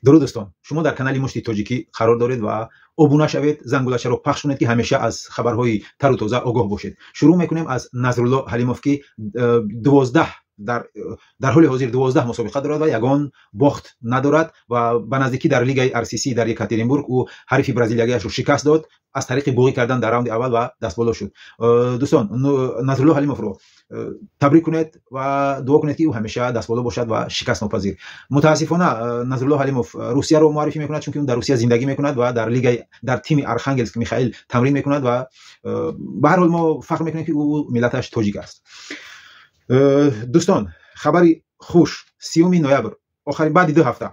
درود دوستان، شما در کانال مشتی تاجیکی قرار دارید و ابونه شوید، زنگولش رو پخش کنید که همیشه از خبرهای تر و تازه آگاه باشید. شروع میکنیم از نظرالله حلیموف که 12 در حال حاضر 12 مسابقه دارد و یگان باخت ندارد و به نزدیکی در لیگ RCC در یکاترینبورگ او حریف برزیلیایش رو شکست داد از طریق بوقی کردن در راوند اول و دستبالا شد. دوستان، نظرالله حلیموف رو تبریک کنید و دعا کنید که او همیشه دستبالا باشد و شکست ناپذیر. متاسفانه نظرالله حلیموف روسیه رو معرفی میکند چون که اون در روسیه زندگی میکند و در لیگ در تیم ارخانگلسک میخائیل تمرین میکند و به هر حال ما فخر میکنیم که او ملتش تاجیک است. دوستان، خبری خوش 30 نوامبر آخرین بعد 2 هفته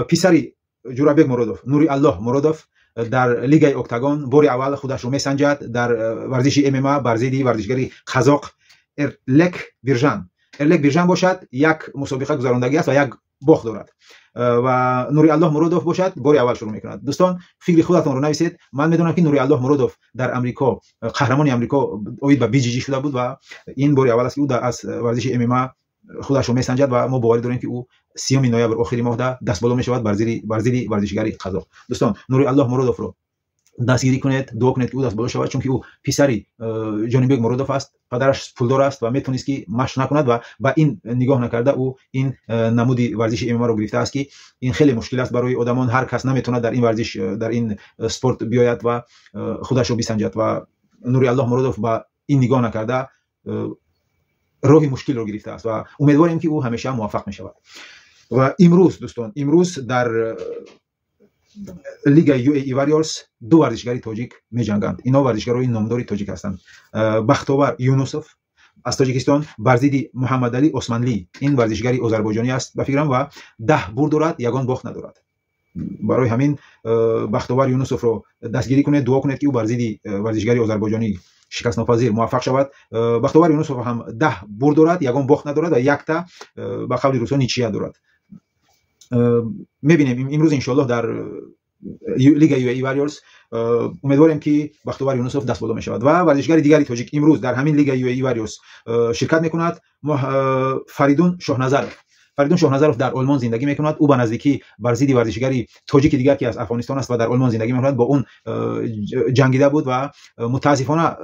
پسری جورابک مرادوف، نوری الله مرادوف، در لیگ اکتاگون بار اول خودش رو میسنجد در ورزش MMA بر ضد ورزشگری قزاق ارلک بیرژن باشد. یک مسابقه گذراندگی است و یک باخت دارد و نوری الله مرادوف باشد بار اول شروع میکند. دوستان، فکر خودتان رو نویسید. من میدونم که نوری الله مرادوف در امریکا قهرمان امریکا اوید به BJJ شده بود و این بار اول است که او از ورزش MMA خودش رو میسنجد و ما باور داریم که او 30 نوامبر آخری ماه دستبالا میشود بر ضد ورزشگری قزاق. دوستان، نوری الله مرادوف رو دستگیری کنید، دعا کنید که او دستبالا شود چون که او پسری جانیبک مرادوف است، پدرش پولدار است و میتونست که مشق نکند و با این نگاه نکرده او این نمودی ورزش MMA رو گرفته است که این خیلی مشکل است برای آدمان. هر کس نمیتونه در این ورزش در این اسپورت بیاید و خودش رو بسنجد و نوری الله مرادوف با این نگاه نکرده راه مشکل رو گرفته است و امیدواریم که او همیشه موفق می شود. و امروز دوستان، امروز در لیگ UAE واریورز 2 ورزشگری تاجیک می جنگند. اینا ورزشگرای نامدار تاجیک هستند. بختاور یونوسوف از تاجیکستان بر ضد محمد علی عثمانلی، این ورزشگری آذربایجانی است به فکرم و 10 برد دارد، یگان باخت ندارد. برای همین بختاور یونوسوف رو دستگیری کنید، دعا کنید که او بر ضد ورزشگری آذربایجانی شکست ناپذیر موفق شود. بختاور یونوسوف هم 10 برد دارد، یگان باخت ندارد و یک تا به قول روسا نیچیه دارد. میبینیم امروز انشالله در لیگ UAE واریورز امیدواریم که بختاور یونوسوف دستبالا میشود و ورزشگر دیگری تاجیک امروز در همین لیگ UAE واریورز شرکت میکند. فریدون شاهنظرов در آلمان زندگی میکند. او به نزدیکی بر ضد ورزشگری تاجیک دیگر که از افغانستان است و در آلمان زندگی میکند با اون جنگیده بود و متاسفانه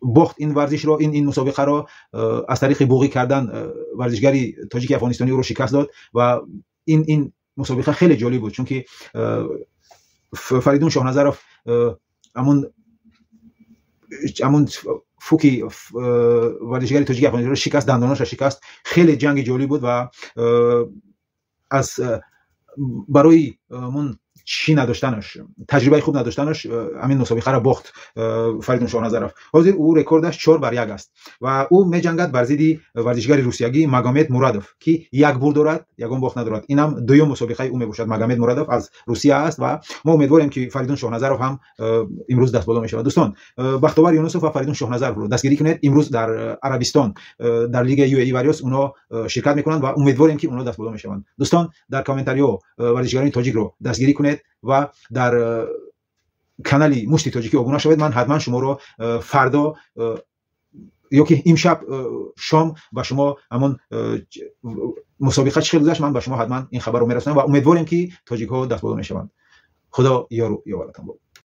باخت این ورزش رو، این مسابقه رو از طریق بوقی کردن ورزشگری تاجیک افغانستانی او رو شکست داد و این مسابقه خیلی جالب بود چون که فریدون شاهنظرов همون فوکی ورزشگری تاجیک افغانستانی رو شکست، دنداناش شکست. خیلی جنگ جالب بود و از برای من چی نداشتنش، تجربه خوب نداشتنش، همین مسابقه را باخت فریدون شاهنظرов. حاضر او رکوردش 4-1 است و او می‌جنگد بر ضد ورزشگری روسیایی ماگومد مرادوف که یک برد دارد، یگان باخت ندارد. اینم دوم مسابقه او میباشد. ماگومد مرادوف از روسیه است و ما امیدواریم که فریدون شاهنظرов هم امروز دستبالا میشود. دوستان، بختاور یونوسوف و فریدون شاهنظرov رو دستگیری کنید. امروز در عربستان در لیگ UAE واریورز اونا شرکت میکنند و امیدواریم که اونا دستبالا میشوند. دوستان، در کامنتاریو ورزشگران تاجیک رو دستگیری کنید و در کانال مشتی تاجیکی ابونه شوید. من حتما شما رو فردا یا که امشب شام با شما همون مسابقه چه گذشت من با شما حتما این خبر رو میرسونم و امیدواریم که تاجیک ها دستبالا میشوند. خدا یارو یاورتان.